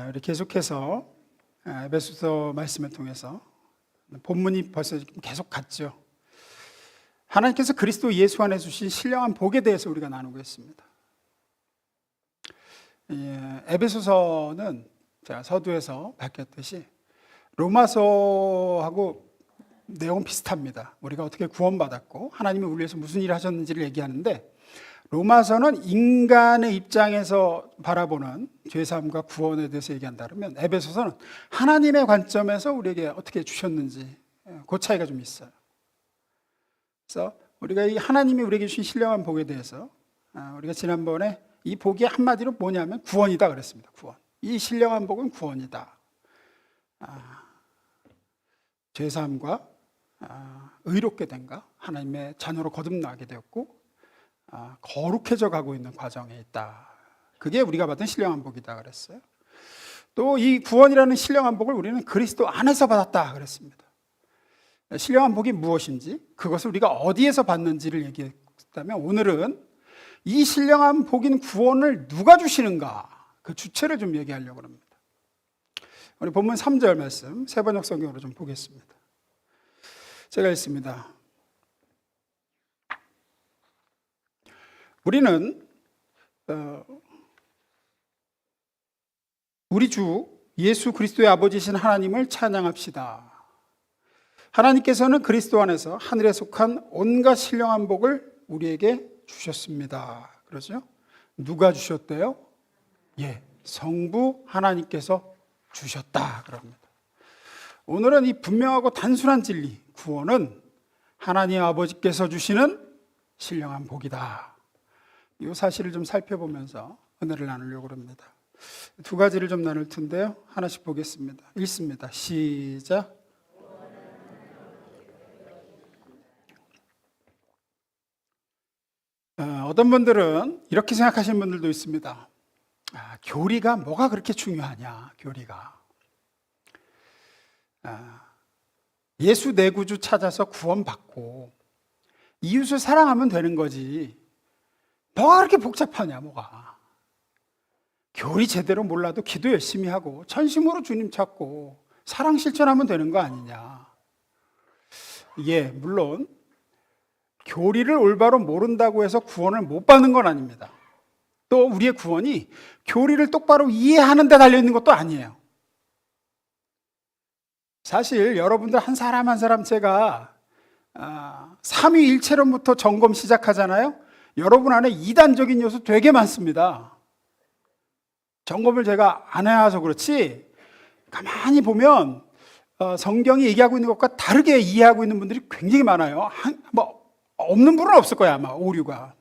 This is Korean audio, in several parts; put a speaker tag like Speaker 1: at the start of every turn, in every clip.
Speaker 1: 우리 계속해서 에베소서 말씀을 통해서 본문이 벌써 계속 갔죠. 하나님께서 그리스도 예수 안에 주신 신령한 복에 대해서 우리가 나누고 있습니다. 에베소서는 제가 서두에서 밝혔듯이 로마서하고 내용은 비슷합니다. 우리가 어떻게 구원받았고 하나님이 우리 위해서 무슨 일을 하셨는지를 얘기하는데, 로마서는 인간의 입장에서 바라보는 죄사함과 구원에 대해서 얘기한다면, 에베소서는 하나님의 관점에서 우리에게 어떻게 주셨는지, 그 차이가 좀 있어요. 그래서 우리가 이 하나님이 우리에게 주신 신령한 복에 대해서, 우리가 지난번에 이 복이 한마디로 뭐냐면 구원이다 그랬습니다. 구원. 이 신령한 복은 구원이다. 죄사함과 의롭게 된가, 하나님의 자녀로 거듭나게 되었고 거룩해져 가고 있는 과정에 있다. 그게 우리가 받은 신령한 복이다 그랬어요. 또 이 구원이라는 신령한 복을 우리는 그리스도 안에서 받았다 그랬습니다. 신령한 복이 무엇인지, 그것을 우리가 어디에서 받는지를 얘기했다면, 오늘은 이 신령한 복인 구원을 누가 주시는가, 그 주체를 좀 얘기하려고 합니다. 우리 본문 3절 말씀 세번역 성경으로 좀 보겠습니다. 제가 읽습니다. 우리는 우리 주 예수 그리스도의 아버지신 하나님을 찬양합시다. 하나님께서는 그리스도 안에서 하늘에 속한 온갖 신령한 복을 우리에게 주셨습니다. 그러죠? 누가 주셨대요? 성부 하나님께서 주셨다 그럽니다. 오늘은 이 분명하고 단순한 진리, 구원은 하나님 아버지께서 주시는 신령한 복이다. 이 사실을 좀 살펴보면서 은혜를 나누려고 합니다. 두 가지를 좀 나눌 텐데요. 하나씩 보겠습니다. 읽습니다. 시작. 어떤 분들은 이렇게 생각하시는 분들도 있습니다. 교리가 뭐가 그렇게 중요하냐, 교리가. 예수 내 구주 찾아서 구원받고 이웃을 사랑하면 되는 거지, 뭐가 그렇게 복잡하냐, 뭐가. 교리 제대로 몰라도 기도 열심히 하고 전심으로 주님 찾고 사랑 실천하면 되는 거 아니냐. 물론 교리를 올바로 모른다고 해서 구원을 못 받는 건 아닙니다. 또 우리의 구원이 교리를 똑바로 이해하는 데 달려있는 것도 아니에요. 사실 여러분들 한 사람 한 사람, 제가 삼위일체론부터 점검 시작하잖아요. 여러분 안에 이단적인 요소 되게 많습니다. 점검을 제가 안 해와서 그렇지, 가만히 보면 성경이 얘기하고 있는 것과 다르게 이해하고 있는 분들이 굉장히 많아요. 없는 분은 없을 거야, 아마 오류가.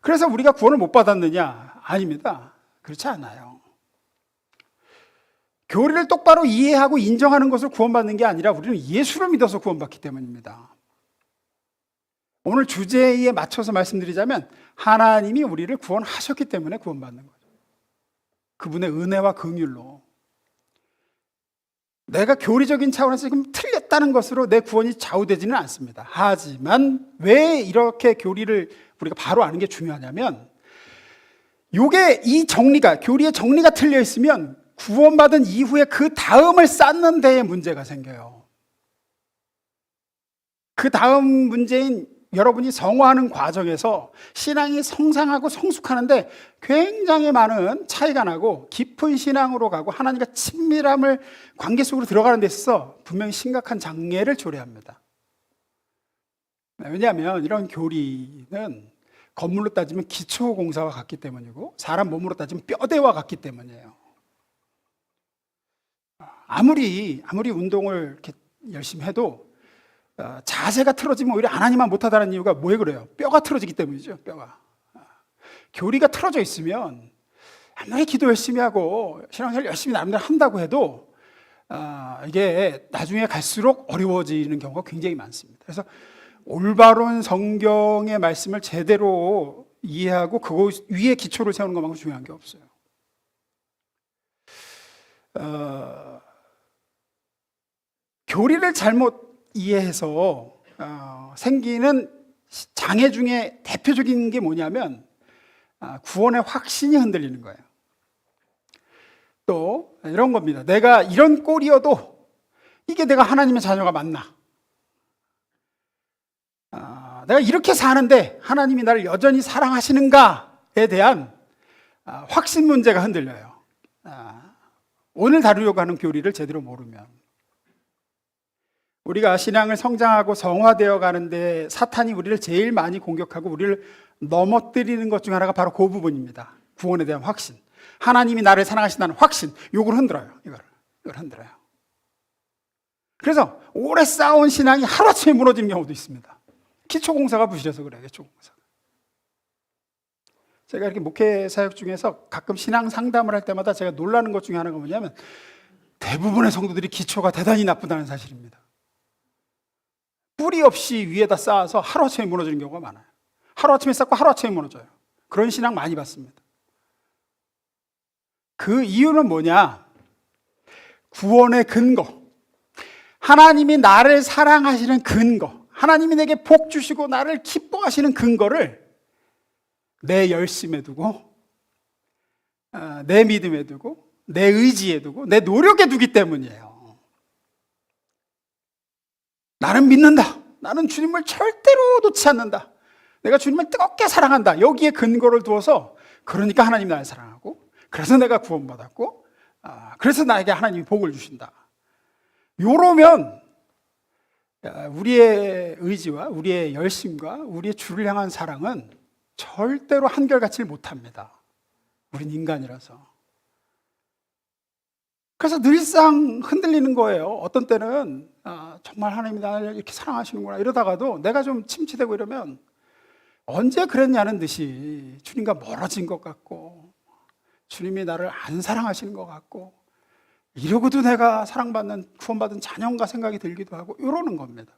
Speaker 1: 그래서 우리가 구원을 못 받았느냐? 아닙니다. 그렇지 않아요. 교리를 똑바로 이해하고 인정하는 것을 구원받는 게 아니라 우리는 예수를 믿어서 구원받기 때문입니다. 오늘 주제에 맞춰서 말씀드리자면, 하나님이 우리를 구원하셨기 때문에 구원받는 거죠. 그분의 은혜와 긍휼로. 내가 교리적인 차원에서 지금 틀렸다는 것으로 내 구원이 좌우되지는 않습니다. 하지만 왜 이렇게 교리를 우리가 바로 아는 게 중요하냐면, 이 정리가, 교리의 정리가 틀려 있으면 구원받은 이후에 그 다음을 쌓는 데에 문제가 생겨요. 그 다음 문제인 여러분이 성화하는 과정에서 신앙이 성장하고 성숙하는데 굉장히 많은 차이가 나고, 깊은 신앙으로 가고 하나님과 친밀함을, 관계 속으로 들어가는 데 있어서 분명히 심각한 장애를 초래합니다. 왜냐하면 이런 교리는 건물로 따지면 기초공사와 같기 때문이고, 사람 몸으로 따지면 뼈대와 같기 때문이에요. 아무리 운동을 이렇게 열심히 해도 자세가 틀어지면 오히려 하나님만 못하다는 이유가 뭐에 그래요? 뼈가 틀어지기 때문이죠. 뼈가. 교리가 틀어져 있으면 아무리 기도 열심히 하고 신앙생활 열심히 나름대로 한다고 해도 이게 나중에 갈수록 어려워지는 경우가 굉장히 많습니다. 그래서 올바른 성경의 말씀을 제대로 이해하고 그거 위에 기초를 세우는 것만큼 중요한 게 없어요. 교리를 잘못 이해해서 생기는 장애 중에 대표적인 게 뭐냐면, 구원의 확신이 흔들리는 거예요. 또 이런 겁니다. 내가 이런 꼴이어도 이게 내가 하나님의 자녀가 맞나? 내가 이렇게 사는데 하나님이 나를 여전히 사랑하시는가에 대한 확신 문제가 흔들려요. 오늘 다루려고 하는 교리를 제대로 모르면. 우리가 신앙을 성장하고 성화되어 가는데 사탄이 우리를 제일 많이 공격하고 우리를 넘어뜨리는 것 중 하나가 바로 그 부분입니다. 구원에 대한 확신. 하나님이 나를 사랑하신다는 확신. 이걸 흔들어요. 이걸 흔들어요. 그래서 오래 쌓아온 신앙이 하루아침에 무너지는 경우도 있습니다. 기초공사가 부실해서 그래요. 기초공사가. 제가 이렇게 목회 사역 중에서 가끔 신앙 상담을 할 때마다 제가 놀라는 것 중에 하나가 뭐냐면 대부분의 성도들이 기초가 대단히 나쁘다는 사실입니다. 뿌리 없이 위에다 쌓아서 하루아침에 무너지는 경우가 많아요. 하루아침에 쌓고 하루아침에 무너져요. 그런 신앙 많이 봤습니다. 그 이유는 뭐냐? 구원의 근거, 하나님이 나를 사랑하시는 근거, 하나님이 내게 복 주시고 나를 기뻐하시는 근거를 내 열심에 두고, 내 믿음에 두고, 내 의지에 두고, 내 노력에 두기 때문이에요. 나는 믿는다. 나는 주님을 절대로 놓지 않는다. 내가 주님을 뜨겁게 사랑한다. 여기에 근거를 두어서, 그러니까 하나님이 나를 사랑하고, 그래서 내가 구원받았고, 그래서 나에게 하나님이 복을 주신다. 요러면 우리의 의지와 우리의 열심과 우리의 주를 향한 사랑은 절대로 한결같이 못합니다. 우린 인간이라서. 그래서 늘상 흔들리는 거예요. 어떤 때는 정말 하나님이 나를 이렇게 사랑하시는구나 이러다가도 내가 좀 침체되고 이러면 언제 그랬냐는 듯이 주님과 멀어진 것 같고 주님이 나를 안 사랑하시는 것 같고 이러고도 내가 사랑받는 구원받은 자녀인가 생각이 들기도 하고 이러는 겁니다.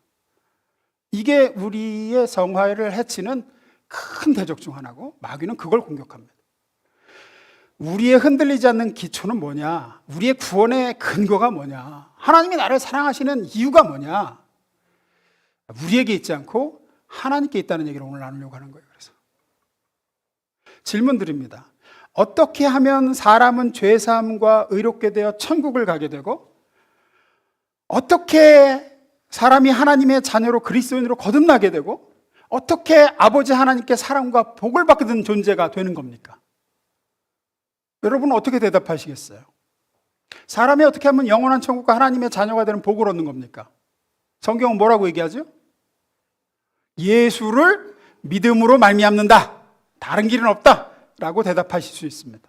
Speaker 1: 이게 우리의 성화를 해치는 큰 대적 중 하나고 마귀는 그걸 공격합니다. 우리의 흔들리지 않는 기초는 뭐냐? 우리의 구원의 근거가 뭐냐? 하나님이 나를 사랑하시는 이유가 뭐냐? 우리에게 있지 않고 하나님께 있다는 얘기를 오늘 나누려고 하는 거예요. 그래서 질문 드립니다. 어떻게 하면 사람은 죄사함과 의롭게 되어 천국을 가게 되고 어떻게 사람이 하나님의 자녀로 그리스도인으로 거듭나게 되고 어떻게 아버지 하나님께 사랑과 복을 받게 된 존재가 되는 겁니까? 여러분은 어떻게 대답하시겠어요? 사람이 어떻게 하면 영원한 천국과 하나님의 자녀가 되는 복을 얻는 겁니까? 성경은 뭐라고 얘기하죠? 예수를 믿음으로 말미암는다. 다른 길은 없다. 라고 대답하실 수 있습니다.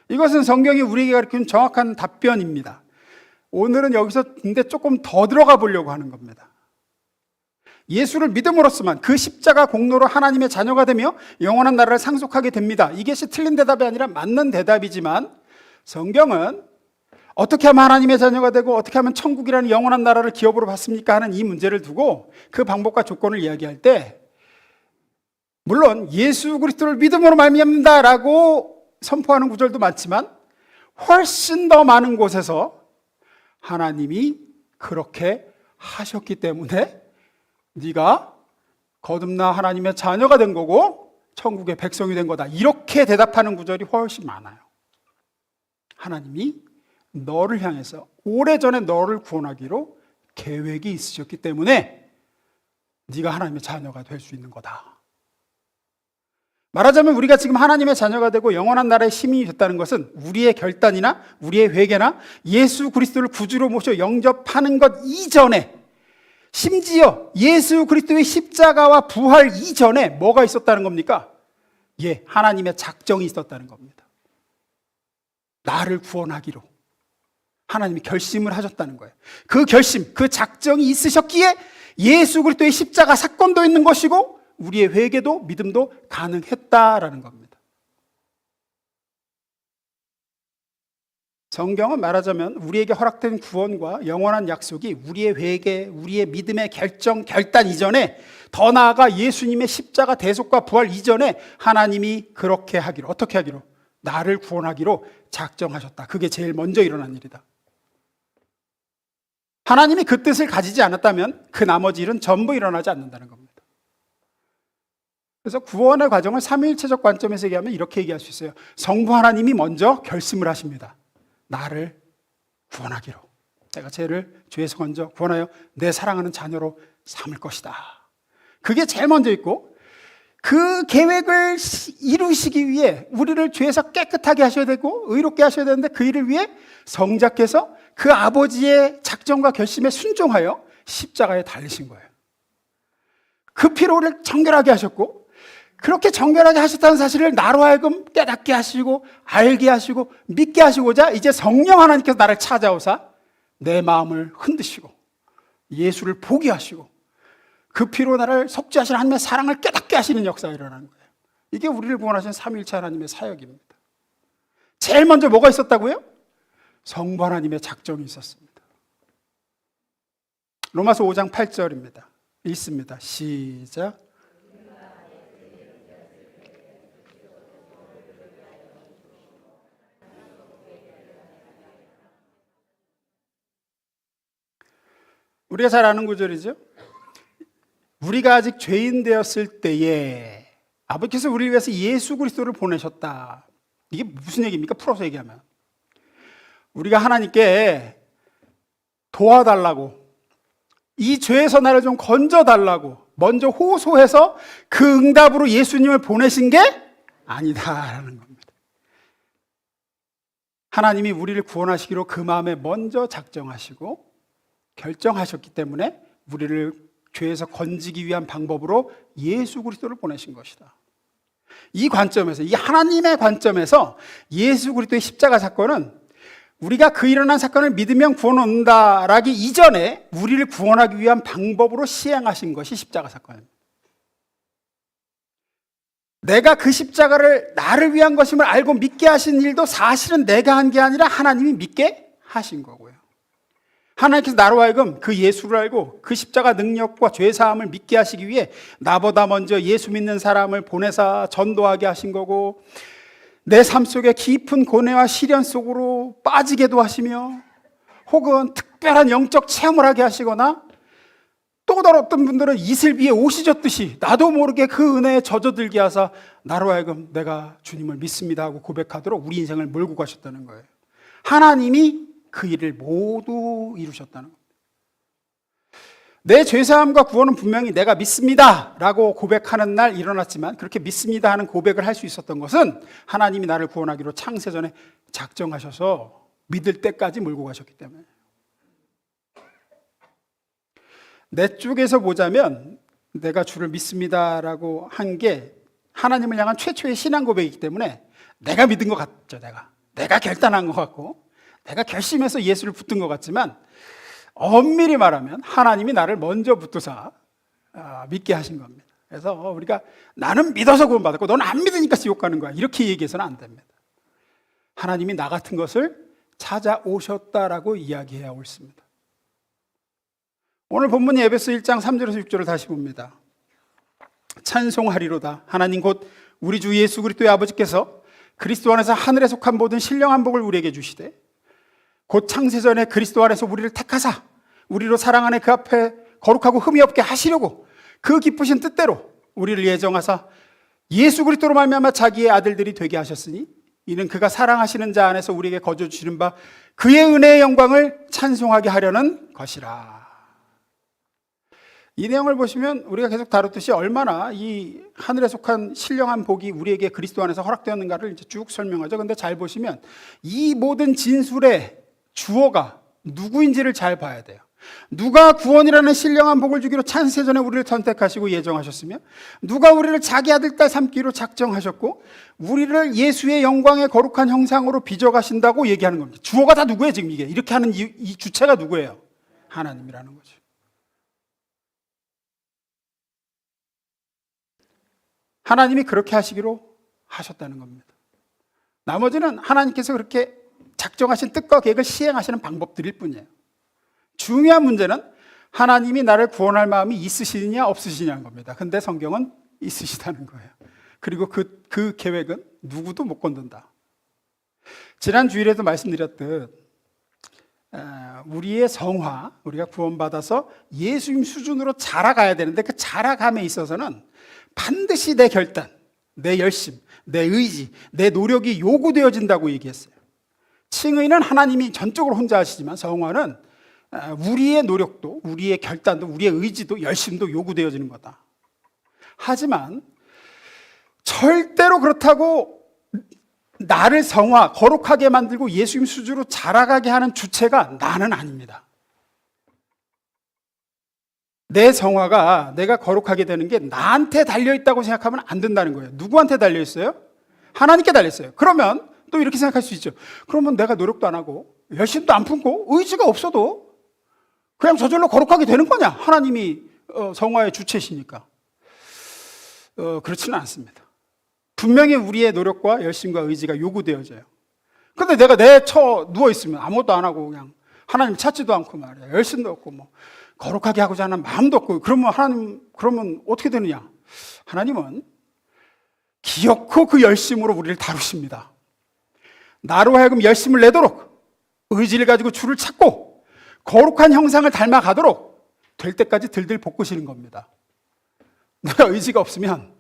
Speaker 1: 이것은 성경이 우리에게 가르치는 정확한 답변입니다. 오늘은 여기서 근데 조금 더 들어가 보려고 하는 겁니다. 예수를 믿음으로써만 그 십자가 공로로 하나님의 자녀가 되며 영원한 나라를 상속하게 됩니다. 이것이 틀린 대답이 아니라 맞는 대답이지만 성경은 어떻게 하면 하나님의 자녀가 되고 어떻게 하면 천국이라는 영원한 나라를 기업으로 받습니까? 하는 이 문제를 두고 그 방법과 조건을 이야기할 때 물론 예수 그리스도를 믿음으로 말미암는다라고 선포하는 구절도 많지만 훨씬 더 많은 곳에서 하나님이 그렇게 하셨기 때문에 네가 거듭나 하나님의 자녀가 된 거고 천국의 백성이 된 거다. 이렇게 대답하는 구절이 훨씬 많아요. 하나님이 너를 향해서 오래전에 너를 구원하기로 계획이 있으셨기 때문에 네가 하나님의 자녀가 될 수 있는 거다. 말하자면 우리가 지금 하나님의 자녀가 되고 영원한 나라의 시민이 됐다는 것은 우리의 결단이나 우리의 회개나 예수 그리스도를 구주로 모셔 영접하는 것 이전에 심지어 예수 그리스도의 십자가와 부활 이전에 뭐가 있었다는 겁니까? 하나님의 작정이 있었다는 겁니다. 나를 구원하기로 하나님이 결심을 하셨다는 거예요. 그 결심, 그 작정이 있으셨기에 예수 그리스도의 십자가 사건도 있는 것이고 우리의 회개도 믿음도 가능했다라는 겁니다. 성경은 말하자면 우리에게 허락된 구원과 영원한 약속이 우리의 회개, 우리의 믿음의 결단 이전에 더 나아가 예수님의 십자가 대속과 부활 이전에 하나님이 그렇게 하기로, 어떻게 하기로? 나를 구원하기로 작정하셨다. 그게 제일 먼저 일어난 일이다. 하나님이 그 뜻을 가지지 않았다면 그 나머지 일은 전부 일어나지 않는다는 겁니다. 그래서 구원의 과정을 삼위일체적 관점에서 얘기하면 이렇게 얘기할 수 있어요. 성부 하나님이 먼저 결심을 하십니다. 나를 구원하기로, 내가 죄를 죄에서 건져 구원하여 내 사랑하는 자녀로 삼을 것이다. 그게 제일 먼저 있고, 그 계획을 이루시기 위해 우리를 죄에서 깨끗하게 하셔야 되고 의롭게 하셔야 되는데, 그 일을 위해 성자께서 그 아버지의 작정과 결심에 순종하여 십자가에 달리신 거예요. 그 피로 우리를 정결하게 하셨고, 그렇게 정결하게 하셨다는 사실을 나로 하여금 깨닫게 하시고 알게 하시고 믿게 하시고자 이제 성령 하나님께서 나를 찾아오사 내 마음을 흔드시고 예수를 보게 하시고 그 피로 나를 속죄하시는 하나님의 사랑을 깨닫게 하시는 역사가 일어나는 거예요. 이게 우리를 구원하신 삼위일체 하나님의 사역입니다. 제일 먼저 뭐가 있었다고요? 성부 하나님의 작정이 있었습니다. 로마서 5장 8절입니다. 읽습니다. 시작. 우리가 잘 아는 구절이죠. 우리가 아직 죄인 되었을 때에 아버지께서 우리를 위해서 예수 그리스도를 보내셨다. 이게 무슨 얘기입니까? 풀어서 얘기하면 우리가 하나님께 도와달라고, 이 죄에서 나를 좀 건져달라고 먼저 호소해서 그 응답으로 예수님을 보내신 게 아니다라는 겁니다. 하나님이 우리를 구원하시기로 그 마음에 먼저 작정하시고 결정하셨기 때문에 우리를 죄에서 건지기 위한 방법으로 예수 그리스도를 보내신 것이다. 이 관점에서, 이 하나님의 관점에서 예수 그리스도의 십자가 사건은 우리가 그 일어난 사건을 믿으면 구원 온다라기 이전에 우리를 구원하기 위한 방법으로 시행하신 것이 십자가 사건입니다. 내가 그 십자가를 나를 위한 것임을 알고 믿게 하신 일도 사실은 내가 한 게 아니라 하나님이 믿게 하신 거고요. 하나님께서 나로 하여금 그 예수를 알고 그 십자가 능력과 죄사함을 믿게 하시기 위해 나보다 먼저 예수 믿는 사람을 보내사 전도하게 하신 거고, 내 삶 속에 깊은 고뇌와 시련 속으로 빠지게도 하시며, 혹은 특별한 영적 체험을 하게 하시거나, 또 다른 어떤 분들은 이슬 비에 옷이 젖듯이 나도 모르게 그 은혜에 젖어들게 하사 나로 하여금 내가 주님을 믿습니다 하고 고백하도록 우리 인생을 몰고 가셨다는 거예요. 하나님이 그 일을 모두 이루셨다는 겁니다. 내 죄사함과 구원은 분명히 내가 믿습니다 라고 고백하는 날 일어났지만, 그렇게 믿습니다 하는 고백을 할 수 있었던 것은 하나님이 나를 구원하기로 창세전에 작정하셔서 믿을 때까지 몰고 가셨기 때문에. 내 쪽에서 보자면 내가 주를 믿습니다 라고 한 게 하나님을 향한 최초의 신앙 고백이기 때문에 내가 믿은 것 같죠. 내가 결단한 것 같고 내가 결심해서 예수를 붙든 것 같지만, 엄밀히 말하면 하나님이 나를 먼저 붙드사 믿게 하신 겁니다. 그래서 우리가 나는 믿어서 구원받았고 너는 안 믿으니까 지옥 가는 거야, 이렇게 얘기해서는 안 됩니다. 하나님이 나 같은 것을 찾아오셨다라고 이야기해야 옳습니다. 오늘 본문이 에베소 1장 3절에서 6절을 다시 봅니다. 찬송하리로다. 하나님 곧 우리 주 예수 그리스도의 아버지께서 그리스도 안에서 하늘에 속한 모든 신령한 복을 우리에게 주시되, 곧 창세전에 그리스도 안에서 우리를 택하사 우리로 사랑 안에 그 앞에 거룩하고 흠이 없게 하시려고 그 기쁘신 뜻대로 우리를 예정하사 예수 그리스도로 말미암아 자기의 아들들이 되게 하셨으니, 이는 그가 사랑하시는 자 안에서 우리에게 거저 주시는 바 그의 은혜의 영광을 찬송하게 하려는 것이라. 이 내용을 보시면 우리가 계속 다뤘듯이 얼마나 이 하늘에 속한 신령한 복이 우리에게 그리스도 안에서 허락되었는가를 이제 쭉 설명하죠. 근데 잘 보시면 이 모든 진술의 주어가 누구인지를 잘 봐야 돼요. 누가 구원이라는 신령한 복을 주기로 창세전에 우리를 선택하시고 예정하셨으며, 누가 우리를 자기 아들 딸 삼기로 작정하셨고 우리를 예수의 영광의 거룩한 형상으로 빚어가신다고 얘기하는 겁니다. 주어가 다 누구예요? 지금 이게 이렇게 하는 이 주체가 누구예요? 하나님이라는 거죠. 하나님이 그렇게 하시기로 하셨다는 겁니다. 나머지는 하나님께서 그렇게 작정하신 뜻과 계획을 시행하시는 방법들일 뿐이에요. 중요한 문제는 하나님이 나를 구원할 마음이 있으시느냐 없으시냐는 겁니다. 근데 성경은 있으시다는 거예요. 그리고 그 계획은 누구도 못 건든다. 지난 주일에도 말씀드렸듯 우리의 성화, 우리가 구원받아서 예수님 수준으로 자라가야 되는데, 그 자라감에 있어서는 반드시 내 결단, 내 열심, 내 의지, 내 노력이 요구되어진다고 얘기했어요. 칭의는 하나님이 전적으로 혼자 하시지만 성화는 우리의 노력도, 우리의 결단도, 우리의 의지도, 열심도 요구되어지는 거다. 하지만 절대로 그렇다고 나를 성화, 거룩하게 만들고 예수님 수주로 자라가게 하는 주체가 나는 아닙니다. 내 성화가, 내가 거룩하게 되는 게 나한테 달려있다고 생각하면 안 된다는 거예요. 누구한테 달려있어요? 하나님께 달려있어요. 그러면 또 이렇게 생각할 수 있죠. 그러면 내가 노력도 안 하고 열심도 안 품고 의지가 없어도 그냥 저절로 거룩하게 되는 거냐? 하나님이 성화의 주체시니까. 그렇지는 않습니다. 분명히 우리의 노력과 열심과 의지가 요구되어져요. 근데 내가 누워있으면 아무것도 안 하고 그냥 하나님 찾지도 않고 말이야. 열심도 없고 뭐 거룩하게 하고자 하는 마음도 없고 그러면 어떻게 되느냐? 하나님은 기어코 그 열심으로 우리를 다루십니다. 나로 하여금 열심을 내도록 의지를 가지고 주를 찾고 거룩한 형상을 닮아가도록 될 때까지 들들 볶으시는 겁니다. 내가 의지가 없으면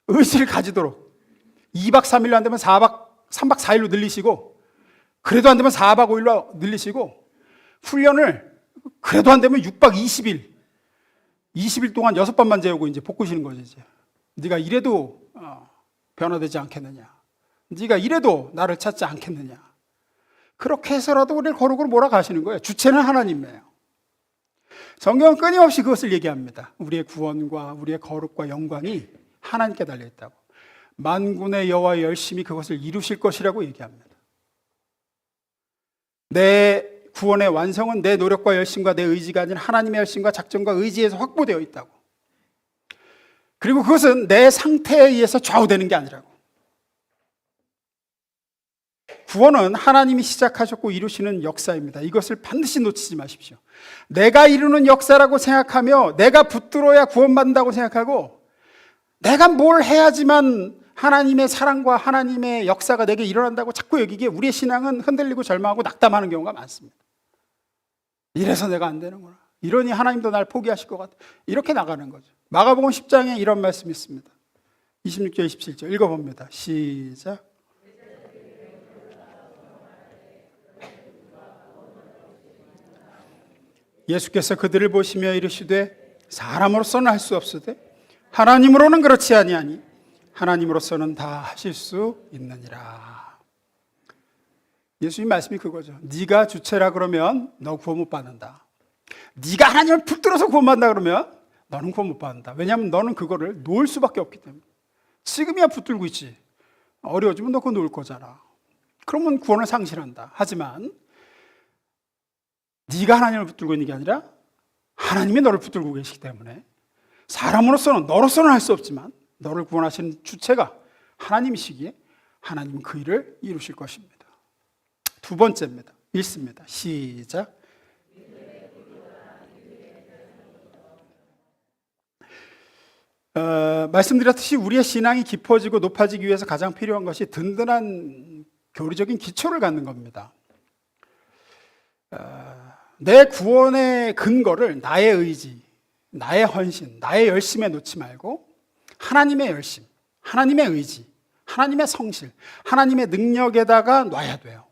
Speaker 1: 의지를 가지도록 2박 3일로 안 되면 3박 4일로 늘리시고 그래도 안 되면 4박 5일로 늘리시고 훈련을 그래도 안 되면 6박 20일 동안 6번만 재우고 이제 볶으시는 거지. 이제 네가 이래도 변화되지 않겠느냐, 네가 이래도 나를 찾지 않겠느냐. 그렇게 해서라도 우리를 거룩으로 몰아가시는 거예요. 주체는 하나님이에요. 성경은 끊임없이 그것을 얘기합니다. 우리의 구원과 우리의 거룩과 영광이 하나님께 달려있다고. 만군의 여호와의 열심히 그것을 이루실 것이라고 얘기합니다. 내 구원의 완성은 내 노력과 열심과 내 의지가 아닌 하나님의 열심과 작정과 의지에서 확보되어 있다고. 그리고 그것은 내 상태에 의해서 좌우되는 게 아니라고. 구원은 하나님이 시작하셨고 이루시는 역사입니다. 이것을 반드시 놓치지 마십시오. 내가 이루는 역사라고 생각하며 내가 붙들어야 구원받는다고 생각하고 내가 뭘 해야지만 하나님의 사랑과 하나님의 역사가 내게 일어난다고 자꾸 여기기에 우리의 신앙은 흔들리고 절망하고 낙담하는 경우가 많습니다. 이래서 내가 안 되는구나. 이러니 하나님도 날 포기하실 것 같아. 이렇게 나가는 거죠. 마가복음 10장에 이런 말씀이 있습니다. 26절 27절 읽어봅니다. 시작. 예수께서 그들을 보시며 이르시되 사람으로서는 할 수 없으되 하나님으로는 그렇지 아니하니 하나님으로서는 다 하실 수 있느니라. 예수님 말씀이 그거죠. 네가 주체라 그러면 너 구원 못 받는다. 네가 하나님을 붙들어서 구원받는다 그러면 너는 구원 못 받는다. 왜냐하면 너는 그거를 놓을 수밖에 없기 때문에. 지금이야 붙들고 있지. 어려워지면 너 그거 놓을 거잖아. 그러면 구원을 상실한다. 하지만 네가 하나님을 붙들고 있는 게 아니라 하나님이 너를 붙들고 계시기 때문에 사람으로서는 너로서는 할 수 없지만 너를 구원하시는 주체가 하나님이시기에 하나님은 그 일을 이루실 것입니다. 두 번째입니다. 읽습니다. 시작. 말씀드렸듯이 우리의 신앙이 깊어지고 높아지기 위해서 가장 필요한 것이 든든한 교리적인 기초를 갖는 겁니다. 내 구원의 근거를 나의 의지, 나의 헌신, 나의 열심에 놓지 말고 하나님의 열심, 하나님의 의지, 하나님의 성실, 하나님의 능력에다가 놔야 돼요.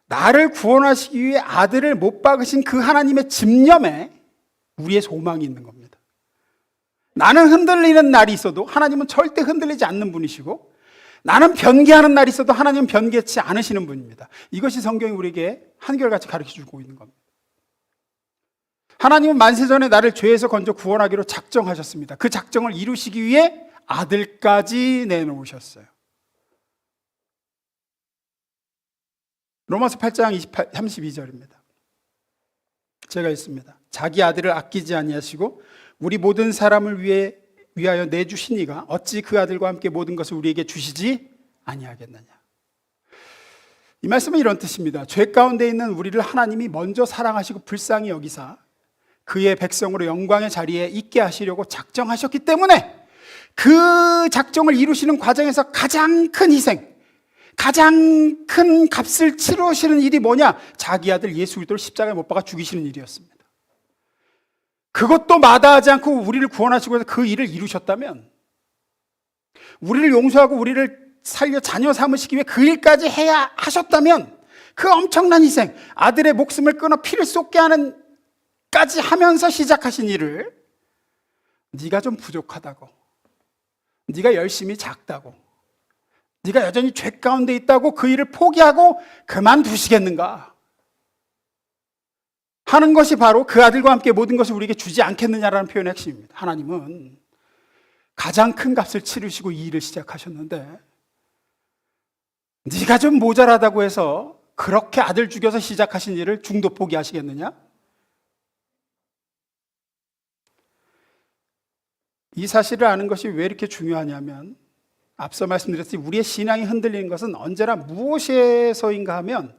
Speaker 1: 나를 구원하시기 위해 아들을 못 박으신 그 하나님의 집념에 우리의 소망이 있는 겁니다. 나는 흔들리는 날이 있어도 하나님은 절대 흔들리지 않는 분이시고 나는 변개하는 날이 있어도 하나님은 변개치 않으시는 분입니다. 이것이 성경이 우리에게 한결같이 가르쳐주고 있는 겁니다. 하나님은 만세전에 나를 죄에서 건져 구원하기로 작정하셨습니다. 그 작정을 이루시기 위해 아들까지 내놓으셨어요. 로마서 8장 32절입니다. 제가 읽습니다. 자기 아들을 아끼지 아니하시고 우리 모든 사람을 위하여 내주신 이가 어찌 그 아들과 함께 모든 것을 우리에게 주시지 아니하겠느냐. 이 말씀은 이런 뜻입니다. 죄 가운데 있는 우리를 하나님이 먼저 사랑하시고 불쌍히 여기사 그의 백성으로 영광의 자리에 있게 하시려고 작정하셨기 때문에 그 작정을 이루시는 과정에서 가장 큰 희생, 가장 큰 값을 치르시는 일이 뭐냐? 자기 아들 예수 그리스도를 십자가에 못 박아 죽이시는 일이었습니다. 그것도 마다하지 않고 우리를 구원하시고 그 일을 이루셨다면, 우리를 용서하고 우리를 살려 자녀 삼으시기 위해 그 일까지 해야 하셨다면, 그 엄청난 희생, 아들의 목숨을 끊어 피를 쏟게 하는 까지 하면서 시작하신 일을 네가 좀 부족하다고, 네가 열심히 작다고, 네가 여전히 죄 가운데 있다고 그 일을 포기하고 그만두시겠는가 하는 것이 바로 그 아들과 함께 모든 것을 우리에게 주지 않겠느냐라는 표현의 핵심입니다. 하나님은 가장 큰 값을 치르시고 이 일을 시작하셨는데, 네가 좀 모자라다고 해서 그렇게 아들 죽여서 시작하신 일을 중도 포기하시겠느냐? 이 사실을 아는 것이 왜 이렇게 중요하냐면, 앞서 말씀드렸듯이 우리의 신앙이 흔들리는 것은 언제나 무엇에서인가 하면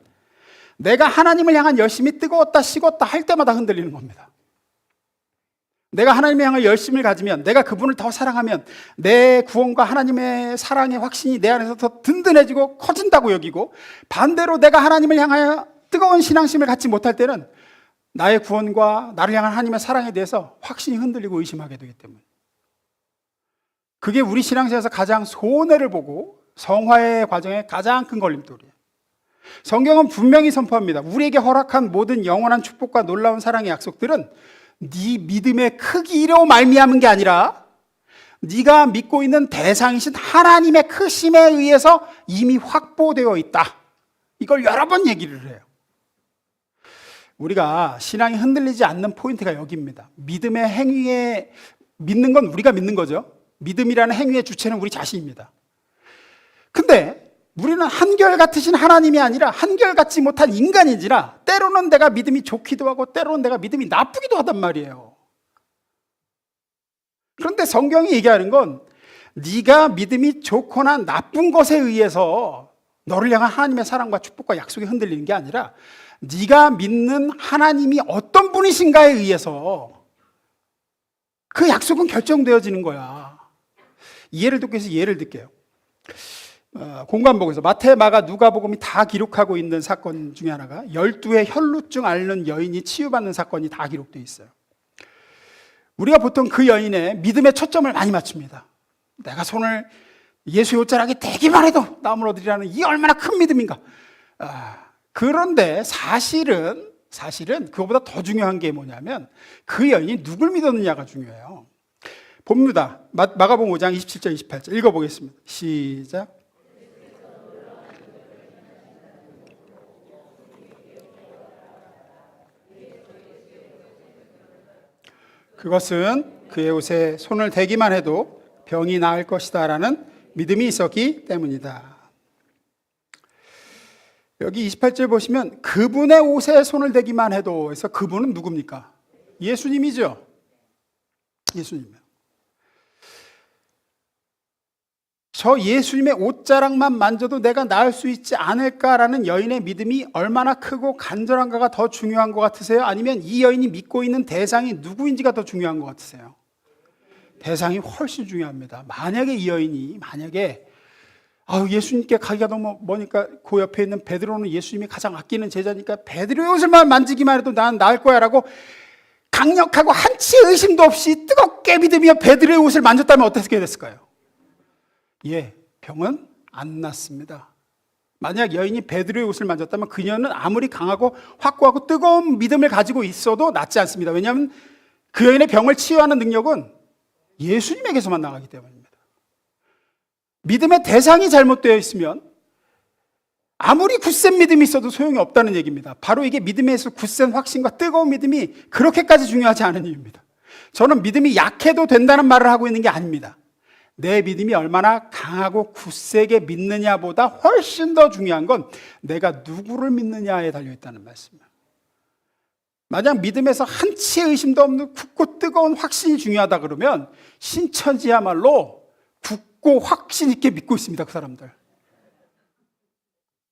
Speaker 1: 내가 하나님을 향한 열심이 뜨거웠다 식었다 할 때마다 흔들리는 겁니다. 내가 하나님을 향한 열심을 가지면, 내가 그분을 더 사랑하면 내 구원과 하나님의 사랑의 확신이 내 안에서 더 든든해지고 커진다고 여기고, 반대로 내가 하나님을 향하여 뜨거운 신앙심을 갖지 못할 때는 나의 구원과 나를 향한 하나님의 사랑에 대해서 확신이 흔들리고 의심하게 되기 때문에, 그게 우리 신앙생활에서 가장 손해를 보고 성화의 과정의 가장 큰 걸림돌이에요. 성경은 분명히 선포합니다. 우리에게 허락한 모든 영원한 축복과 놀라운 사랑의 약속들은 네 믿음의 크기로 말미암은 게 아니라 네가 믿고 있는 대상이신 하나님의 크심에 의해서 이미 확보되어 있다. 이걸 여러 번 얘기를 해요. 우리가 신앙이 흔들리지 않는 포인트가 여기입니다. 믿음의 행위에, 믿는 건 우리가 믿는 거죠. 믿음이라는 행위의 주체는 우리 자신입니다. 근데 우리는 한결같으신 하나님이 아니라 한결같지 못한 인간인지라 때로는 내가 믿음이 좋기도 하고 때로는 내가 믿음이 나쁘기도 하단 말이에요. 그런데 성경이 얘기하는 건 네가 믿음이 좋거나 나쁜 것에 의해서 너를 향한 하나님의 사랑과 축복과 약속이 흔들리는 게 아니라 네가 믿는 하나님이 어떤 분이신가에 의해서 그 약속은 결정되어지는 거야. 이해를 돕기 위해서 예를 들게요. 공관복에서 마태, 마가, 누가복음이 다 기록하고 있는 사건 중에 하나가 12의 혈루증 앓는 여인이 치유받는 사건이 다 기록되어 있어요. 우리가 보통 그 여인의 믿음에 초점을 많이 맞춥니다. 내가 손을 예수의 옷자락에 대기만 해도 나음을 얻으리라는 이 얼마나 큰 믿음인가. 그런데 사실은 그거보다 더 중요한 게 뭐냐면 그 여인이 누굴 믿었느냐가 중요해요. 봅니다. 마가복음 5장 27절 28절 읽어보겠습니다. 시작. 그것은 그의 옷에 손을 대기만 해도 병이 나을 것이다 라는 믿음이 있었기 때문이다. 여기 28절 보시면 그분의 옷에 손을 대기만 해도 해서 그분은 누굽니까? 예수님이죠. 예수님이요. 저 예수님의 옷자락만 만져도 내가 나을 수 있지 않을까라는 여인의 믿음이 얼마나 크고 간절한가가 더 중요한 것 같으세요? 아니면 이 여인이 믿고 있는 대상이 누구인지가 더 중요한 것 같으세요? 대상이 훨씬 중요합니다. 만약에 이 여인이 예수님께 가기가 너무 머니까 그 옆에 있는 베드로는 예수님이 가장 아끼는 제자니까 베드로의 옷을만 만지기만 해도 난 나을 거야 라고 강력하고 한치의 의심도 없이 뜨겁게 믿으며 베드로의 옷을 만졌다면 어떻게 됐을까요? 병은 안 났습니다. 만약 여인이 베드로의 옷을 만졌다면 그녀는 아무리 강하고 확고하고 뜨거운 믿음을 가지고 있어도 낫지 않습니다. 왜냐하면 그 여인의 병을 치유하는 능력은 예수님에게서만 나가기 때문입니다. 믿음의 대상이 잘못되어 있으면 아무리 굳센 믿음이 있어도 소용이 없다는 얘기입니다. 바로 이게 믿음에서 굳센 확신과 뜨거운 믿음이 그렇게까지 중요하지 않은 이유입니다. 저는 믿음이 약해도 된다는 말을 하고 있는 게 아닙니다. 내 믿음이 얼마나 강하고 굳세게 믿느냐보다 훨씬 더 중요한 건 내가 누구를 믿느냐에 달려있다는 말씀이에요. 만약 믿음에서 한치의 의심도 없는 굳고 뜨거운 확신이 중요하다 그러면 신천지야말로 굳고 확신 있게 믿고 있습니다. 그 사람들.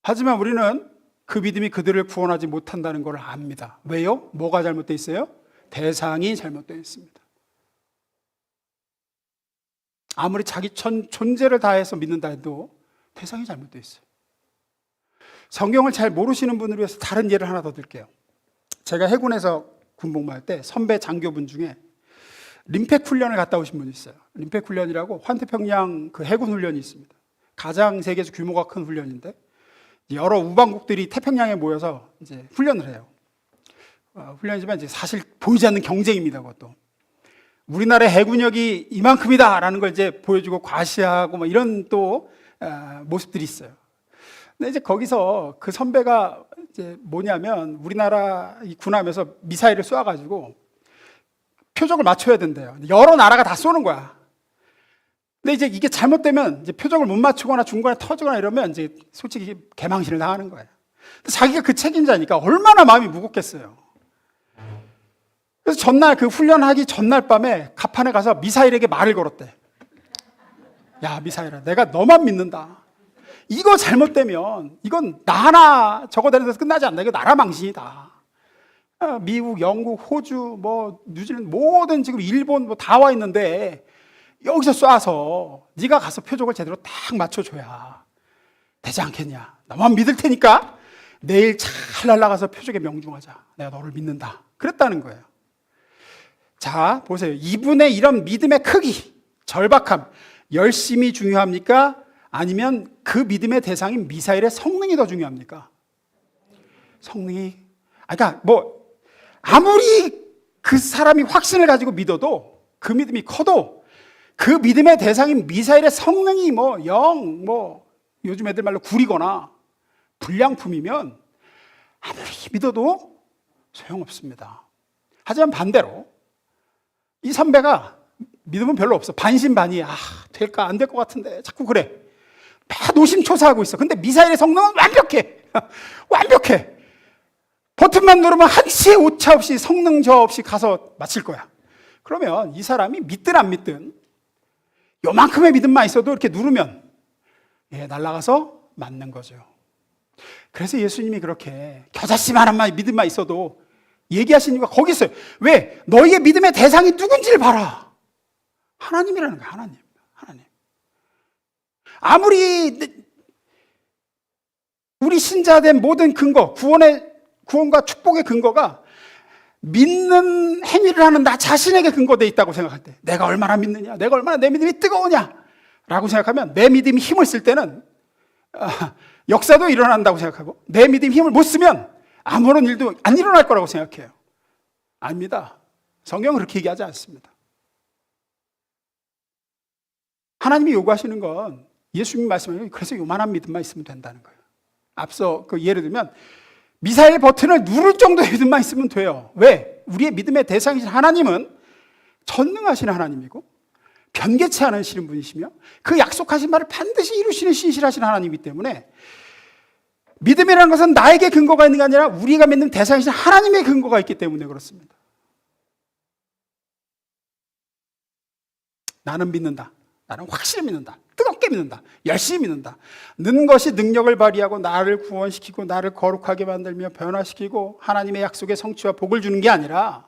Speaker 1: 하지만 우리는 그 믿음이 그들을 구원하지 못한다는 걸 압니다. 왜요? 뭐가 잘못되어 있어요? 대상이 잘못되어 있습니다. 아무리 자기 존재를 다해서 믿는다 해도 대상이 잘못되어 있어요. 성경을 잘 모르시는 분을 위해서 다른 예를 하나 더 들게요. 제가 해군에서 군복무할 때 선배 장교분 중에 림팩 훈련을 갔다 오신 분이 있어요. 림팩 훈련이라고 환태평양 그 해군 훈련이 있습니다. 가장 세계에서 규모가 큰 훈련인데 여러 우방국들이 태평양에 모여서 이제 훈련을 해요. 훈련이지만 이제 사실 보이지 않는 경쟁입니다. 그것도 우리나라의 해군력이 이만큼이다라는 걸 이제 보여주고 과시하고 뭐 이런 또 모습들이 있어요. 근데 이제 거기서 그 선배가 이제 뭐냐면 우리나라 이 군함에서 미사일을 쏴가지고 표적을 맞춰야 된대요. 여러 나라가 다 쏘는 거야. 근데 이제 이게 잘못되면 이제 표적을 못 맞추거나 중간에 터지거나 이러면 이제 솔직히 개망신을 당하는 거예요. 자기가 그 책임자니까 얼마나 마음이 무겁겠어요. 그래서 전날 그 훈련하기 전날 밤에 갑판에 가서 미사일에게 말을 걸었대. 야, 미사일아, 내가 너만 믿는다. 이거 잘못되면 이건 나 하나 적어내는 데서 끝나지 않는다. 이거 나라 망신이다. 미국, 영국, 호주, 뭐 뉴질랜드 모든 지금 일본 뭐 다 와 있는데 여기서 쏴서 네가 가서 표적을 제대로 딱 맞춰줘야 되지 않겠냐. 나만 믿을 테니까 내일 잘 날아가서 표적에 명중하자. 내가 너를 믿는다. 그랬다는 거예요. 자, 보세요. 이분의 이런 믿음의 크기, 절박함, 열심이 중요합니까? 아니면 그 믿음의 대상인 미사일의 성능이 더 중요합니까? 성능이, 그러니까 뭐 아무리 그 사람이 확신을 가지고 믿어도 그 믿음이 커도 그 믿음의 대상인 미사일의 성능이 요즘 애들 말로 구리거나 불량품이면 아무리 믿어도 소용없습니다. 하지만 반대로 이 선배가 믿음은 별로 없어. 반신반의야. 될까 안 될 것 같은데 자꾸 그래. 막 노심초사하고 있어. 근데 미사일의 성능은 완벽해. 완벽해. 버튼만 누르면 한치의 오차 없이 성능 저 없이 가서 마칠 거야. 그러면 이 사람이 믿든 안 믿든 요만큼의 믿음만 있어도 이렇게 누르면 날아가서 맞는 거죠. 그래서 예수님이 그렇게 겨자씨만한 믿음만 있어도 얘기하신 이유가 거기 있어요. 왜? 너희의 믿음의 대상이 누군지를 봐라. 하나님이라는 거야. 하나님. 아무리 우리 신자된 모든 근거, 구원과 축복의 근거가 믿는 행위를 하는 나 자신에게 근거되어 있다고 생각할 때, 내가 얼마나 믿느냐, 내가 얼마나 내 믿음이 뜨거우냐 라고 생각하면 내 믿음이 힘을 쓸 때는 역사도 일어난다고 생각하고, 내 믿음이 힘을 못 쓰면 아무런 일도 안 일어날 거라고 생각해요. 아닙니다. 성경은 그렇게 얘기하지 않습니다. 하나님이 요구하시는 건 예수님이 말씀하시는, 그래서 요만한 믿음만 있으면 된다는 거예요. 앞서 예를 들면 미사일 버튼을 누를 정도의 믿음만 있으면 돼요. 왜? 우리의 믿음의 대상이신 하나님은 전능하신 하나님이고 변개치 않으시는 분이시며 그 약속하신 말을 반드시 이루시는 신실하신 하나님이기 때문에 믿음이라는 것은 나에게 근거가 있는 게 아니라 우리가 믿는 대상이신 하나님의 근거가 있기 때문에 그렇습니다. 나는 믿는다. 나는 확실히 믿는다. 뜨겁게 믿는다. 열심히 믿는다. 는 것이 능력을 발휘하고 나를 구원시키고 나를 거룩하게 만들며 변화시키고 하나님의 약속의 성취와 복을 주는 게 아니라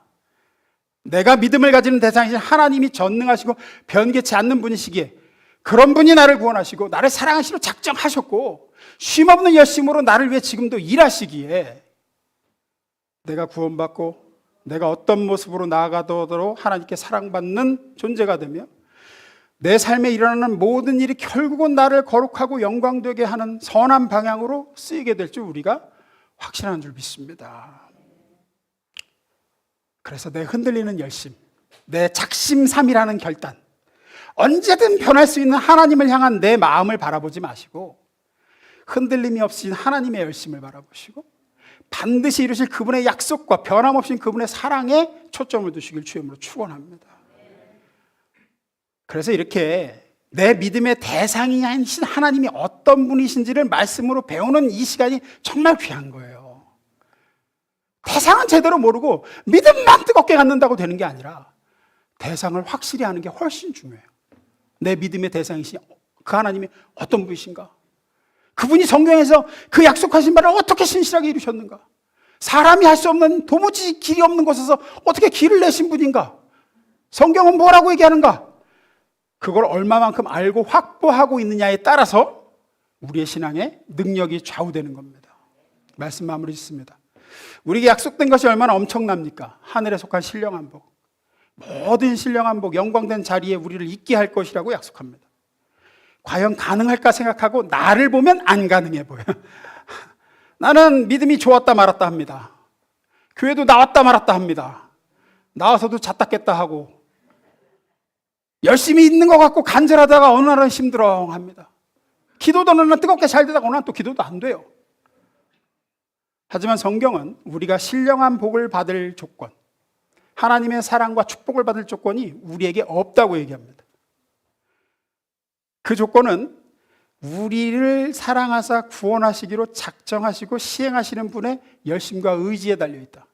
Speaker 1: 내가 믿음을 가지는 대상이신 하나님이 전능하시고 변개치 않는 분이시기에 그런 분이 나를 구원하시고 나를 사랑하시려 작정하셨고 쉼없는 열심으로 나를 위해 지금도 일하시기에 내가 구원받고 내가 어떤 모습으로 나아가도록 하나님께 사랑받는 존재가 되며 내 삶에 일어나는 모든 일이 결국은 나를 거룩하고 영광되게 하는 선한 방향으로 쓰이게 될 줄 우리가 확신하는 줄 믿습니다. 그래서 내 흔들리는 열심, 내 작심삼일하는 결단, 언제든 변할 수 있는 하나님을 향한 내 마음을 바라보지 마시고 흔들림이 없이 하나님의 열심을 바라보시고 반드시 이루실 그분의 약속과 변함없이 그분의 사랑에 초점을 두시길 주님으로 축원합니다. 그래서 이렇게 내 믿음의 대상이신 하나님이 어떤 분이신지를 말씀으로 배우는 이 시간이 정말 귀한 거예요. 대상은 제대로 모르고 믿음만 뜨겁게 갖는다고 되는 게 아니라 대상을 확실히 아는 게 훨씬 중요해요. 내 믿음의 대상이신 그 하나님이 어떤 분이신가? 그분이 성경에서 그 약속하신 말을 어떻게 신실하게 이루셨는가? 사람이 할 수 없는 도무지 길이 없는 곳에서 어떻게 길을 내신 분인가? 성경은 뭐라고 얘기하는가? 그걸 얼마만큼 알고 확보하고 있느냐에 따라서 우리의 신앙의 능력이 좌우되는 겁니다. 말씀 마무리 짓습니다. 우리에게 약속된 것이 얼마나 엄청납니까? 하늘에 속한 신령한 복, 모든 신령한 복, 영광된 자리에 우리를 있게 할 것이라고 약속합니다. 과연 가능할까 생각하고 나를 보면 안 가능해 보여. 나는 믿음이 좋았다 말았다 합니다. 교회도 나왔다 말았다 합니다. 나와서도 잤다 깼다 하고 열심히 있는 것 같고 간절하다가 어느 날은 힘들어합니다. 기도도 어느 날 뜨겁게 잘 되다가 어느 날 또 기도도 안 돼요. 하지만 성경은 우리가 신령한 복을 받을 조건, 하나님의 사랑과 축복을 받을 조건이 우리에게 없다고 얘기합니다. 그 조건은 우리를 사랑하사 구원하시기로 작정하시고 시행하시는 분의 열심과 의지에 달려있다.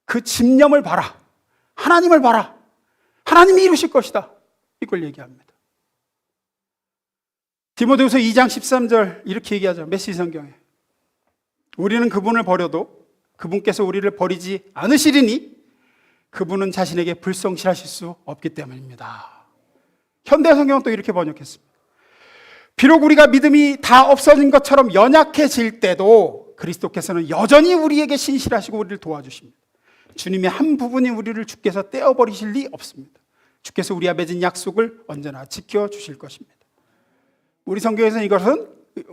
Speaker 1: 그 집념을 봐라. 하나님을 봐라. 하나님이 이루실 것이다. 이걸 얘기합니다. 디모데후서 2장 13절 이렇게 얘기하죠. 메시지 성경에. 우리는 그분을 버려도 그분께서 우리를 버리지 않으시리니 그분은 자신에게 불성실하실 수 없기 때문입니다. 현대 성경은 또 이렇게 번역했습니다. 비록 우리가 믿음이 다 없어진 것처럼 연약해질 때도 그리스도께서는 여전히 우리에게 신실하시고 우리를 도와주십니다. 주님의 한 부분이 우리를 주께서 떼어버리실 리 없습니다. 주께서 우리와 맺은 약속을 언제나 지켜주실 것입니다. 우리 성경에서는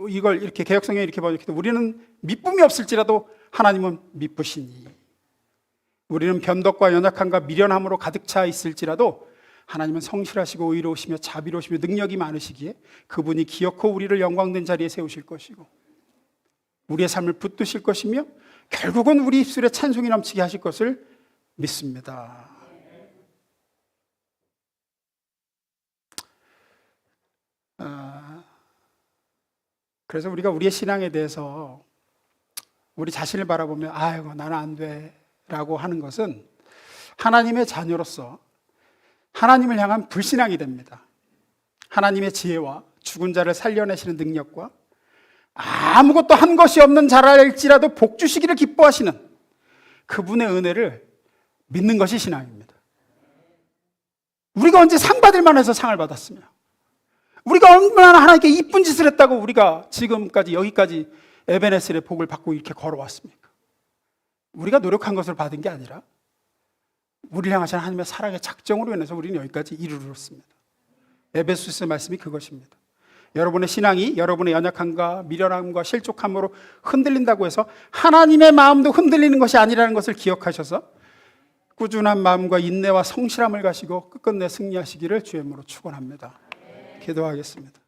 Speaker 1: 이걸 이렇게 개역성경에 이렇게 번역해도 우리는 미쁨이 없을지라도 하나님은 미쁘시니, 우리는 변덕과 연약함과 미련함으로 가득 차 있을지라도 하나님은 성실하시고 의로우시며 자비로우시며 능력이 많으시기에 그분이 기어코 우리를 영광된 자리에 세우실 것이고 우리의 삶을 붙드실 것이며 결국은 우리 입술에 찬송이 넘치게 하실 것을 믿습니다. 그래서 우리가 우리의 신앙에 대해서 우리 자신을 바라보며 아이고 나는 안 돼 라고 하는 것은 하나님의 자녀로서 하나님을 향한 불신앙이 됩니다. 하나님의 지혜와 죽은 자를 살려내시는 능력과 아무것도 한 것이 없는 자랄지라도 복 주시기를 기뻐하시는 그분의 은혜를 믿는 것이 신앙입니다. 우리가 언제 상 받을 만해서 상을 받았으며 우리가 얼마나 하나님께 이쁜 짓을 했다고 우리가 지금까지 여기까지 에베네셀의 복을 받고 이렇게 걸어왔습니까? 우리가 노력한 것을 받은 게 아니라 우리를 향하신 하나님의 사랑의 작정으로 인해서 우리는 여기까지 이르렀습니다. 에베소서의 말씀이 그것입니다. 여러분의 신앙이 여러분의 연약함과 미련함과 실족함으로 흔들린다고 해서 하나님의 마음도 흔들리는 것이 아니라는 것을 기억하셔서 꾸준한 마음과 인내와 성실함을 가지고 끝끝내 승리하시기를 주의 이름으로 축원합니다. 기도하겠습니다.